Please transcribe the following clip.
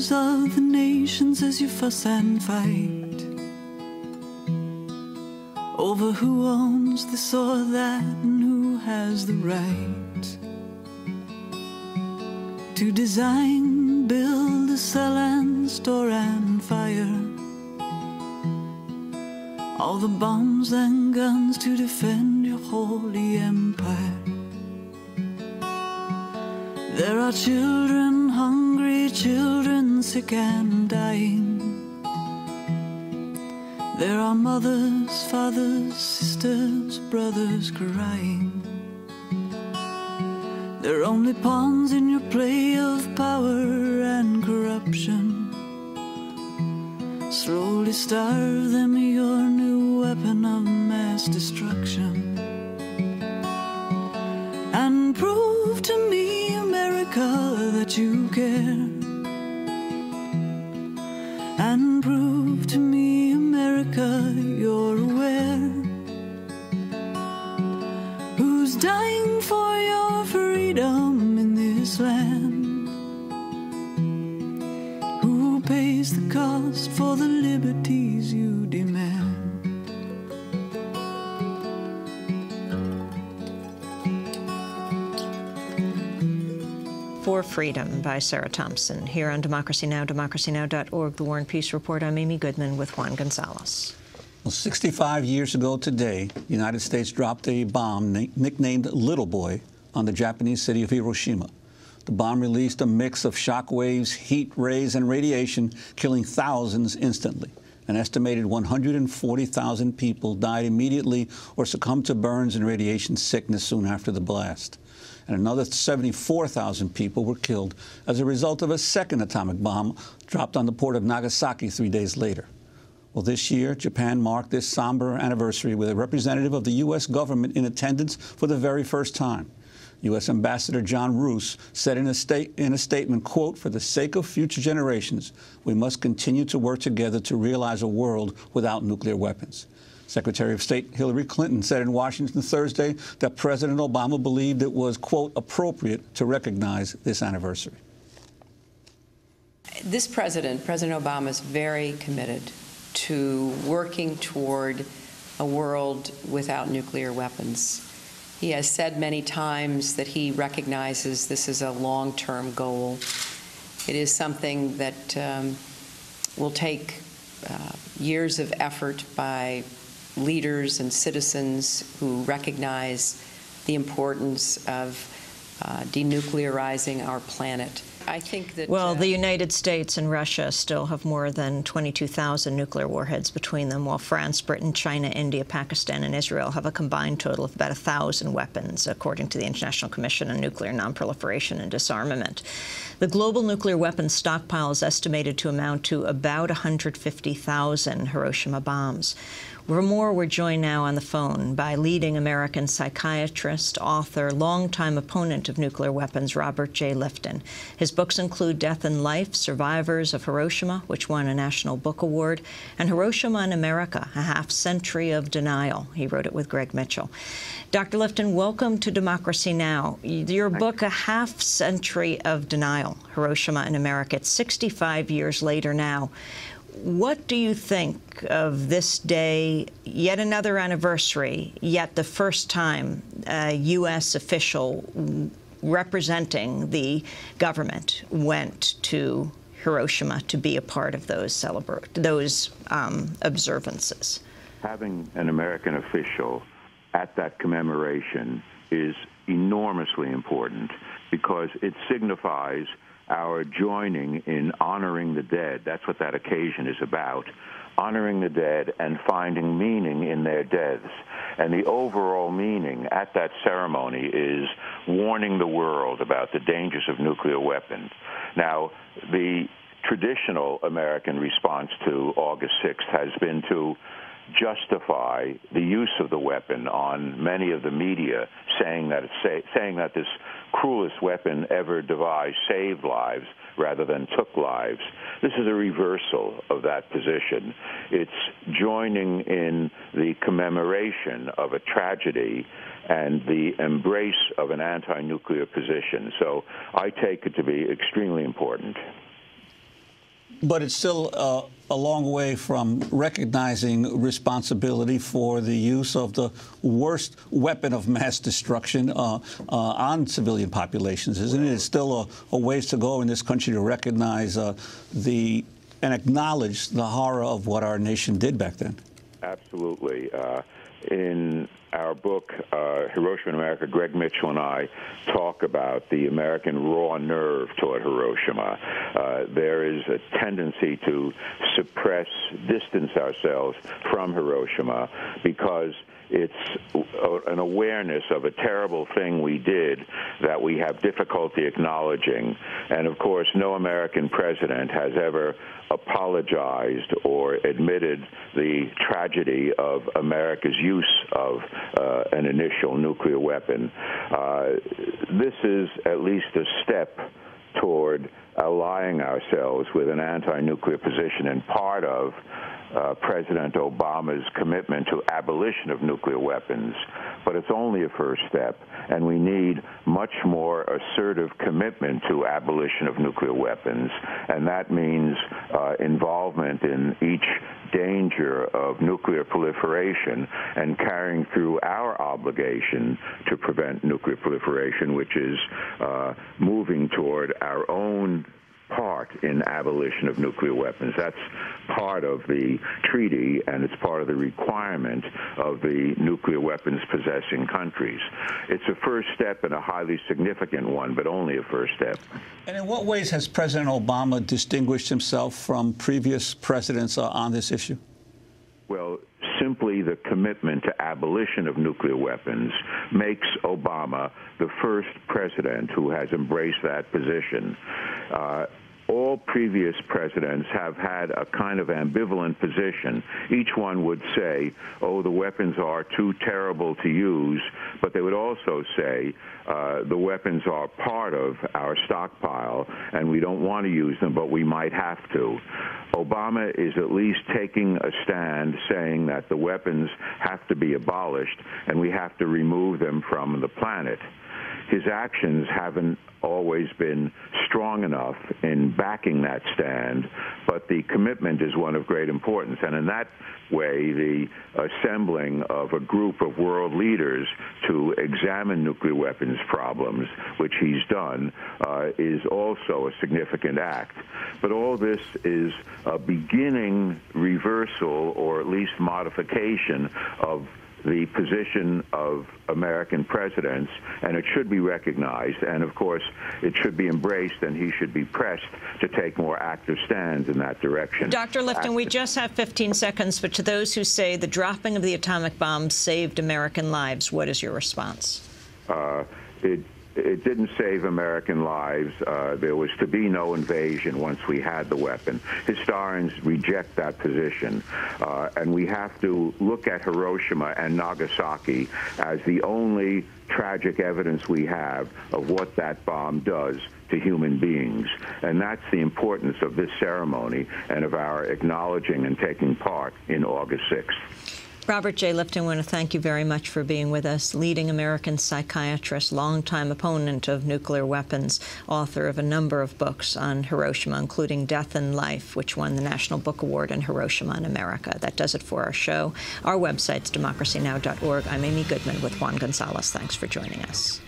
leaders of the nations as you fuss and fight over who owns this or that and who has the right to design, build, sell and store and fire all the bombs and guns to defend your holy empire. There are children, hungry children, sick and dying. There are mothers, fathers, sisters, brothers crying. They're only pawns in your play of power and corruption. Slowly starve them, your new weapon of mass destruction. And prove to me, America, that you care. And prove to me, America, you're aware. Who's dying for your freedom in this land? Who pays the cost for the liberties you demand? For Freedom by Sarah Thompson, here on Democracy Now!, democracynow.org, The War and Peace Report. I'm Amy Goodman with Juan Gonzalez. Well, 65 years ago today, the United States dropped a bomb nicknamed Little Boy on the Japanese city of Hiroshima. The bomb released a mix of shock waves, heat rays, and radiation, killing thousands instantly. An estimated 140,000 people died immediately or succumbed to burns and radiation sickness soon after the blast. And another 74,000 people were killed as a result of a second atomic bomb dropped on the port of Nagasaki 3 days later. Well, this year, Japan marked this somber anniversary with a representative of the U.S. government in attendance for the very first time. U.S. Ambassador John Roos said in a statement, quote, "For the sake of future generations, we must continue to work together to realize a world without nuclear weapons." Secretary of State Hillary Clinton said in Washington Thursday that President Obama believed it was, quote, "appropriate to recognize this anniversary." This President Obama, is very committed to working toward a world without nuclear weapons. He has said many times that he recognizes this is a long-term goal. It is something that will take years of effort by leaders and citizens who recognize the importance of denuclearizing our planet. I think that... Well, the United States and Russia still have more than 22,000 nuclear warheads between them, while France, Britain, China, India, Pakistan, and Israel have a combined total of about 1,000 weapons, according to the International Commission on Nuclear Nonproliferation and Disarmament. The global nuclear weapons stockpile is estimated to amount to about 150,000 Hiroshima bombs. For more, we're joined now on the phone by leading American psychiatrist, author, longtime opponent of nuclear weapons, Robert Jay Lifton. His books include Death and Life, Survivors of Hiroshima, which won a National Book Award, and Hiroshima in America, A Half-Century of Denial. He wrote it with Greg Mitchell. Dr. Lifton, welcome to Democracy Now! Your book, A Half-Century of Denial, Hiroshima in America, it's 65 years later now. What do you think of this day, yet another anniversary, yet the first time a U.S. official representing the government went to Hiroshima to be a part of those observances? Having an American official at that commemoration is enormously important because it signifies our joining in honoring the dead. That's what that occasion is about, honoring the dead and finding meaning in their deaths. And the overall meaning at that ceremony is warning the world about the dangers of nuclear weapons. Now, the traditional American response to August 6th has been to justify the use of the weapon on many of the media, saying that this cruelest weapon ever devised saved lives rather than took lives. This is a reversal of that position. It's joining in the commemoration of a tragedy and the embrace of an anti-nuclear position. So I take it to be extremely important. But it's still a long way from recognizing responsibility for the use of the worst weapon of mass destruction on civilian populations, isn't it? It's still a ways to go in this country to recognize and acknowledge the horror of what our nation did back then. Absolutely. In our book, Hiroshima in America, Greg Mitchell and I talk about the American raw nerve toward Hiroshima. There is a tendency to suppress, distance ourselves from Hiroshima because it's an awareness of a terrible thing we did that we have difficulty acknowledging. And, of course, no American president has ever apologized or admitted the tragedy of America's use of an initial nuclear weapon. This is at least a step toward allying ourselves with an anti-nuclear position, and part of President Obama's commitment to abolition of nuclear weapons. But it's only a first step, and we need much more assertive commitment to abolition of nuclear weapons, and that means involvement in each danger of nuclear proliferation and carrying through our obligation to prevent nuclear proliferation, which is moving toward our own part in abolition of nuclear weapons. That's part of the treaty, and it's part of the requirement of the nuclear weapons possessing countries. It's a first step and a highly significant one, but only a first step. And in what ways has President Obama distinguished himself from previous presidents on this issue? Well, simply the commitment to abolition of nuclear weapons makes Obama the first president who has embraced that position. All previous presidents have had a kind of ambivalent position. Each one would say, oh, the weapons are too terrible to use, but they would also say the weapons are part of our stockpile, and we don't want to use them, but we might have to. Obama is at least taking a stand saying that the weapons have to be abolished, and we have to remove them from the planet. His actions haven't always been strong enough in backing that stand, but the commitment is one of great importance. And in that way, the assembling of a group of world leaders to examine nuclear weapons problems, which he's done, is also a significant act. But all this is a beginning reversal, or at least modification, of the position of American presidents, and it should be recognized, and of course it should be embraced, and he should be pressed to take more active stands in that direction. Dr. Lifton, we just have 15 seconds, but to those who say the dropping of the atomic bomb saved American lives, what is your response? It didn't save American lives. There was to be no invasion once we had the weapon. Historians reject that position, and we have to look at Hiroshima and Nagasaki as the only tragic evidence we have of what that bomb does to human beings. And that's the importance of this ceremony and of our acknowledging and taking part in August 6th. Robert J. Lifton, I want to thank you very much for being with us. Leading American psychiatrist, longtime opponent of nuclear weapons, author of a number of books on Hiroshima, including Death and Life, which won the National Book Award in Hiroshima in America. That does it for our show. Our website's democracynow.org. I'm Amy Goodman with Juan Gonzalez. Thanks for joining us.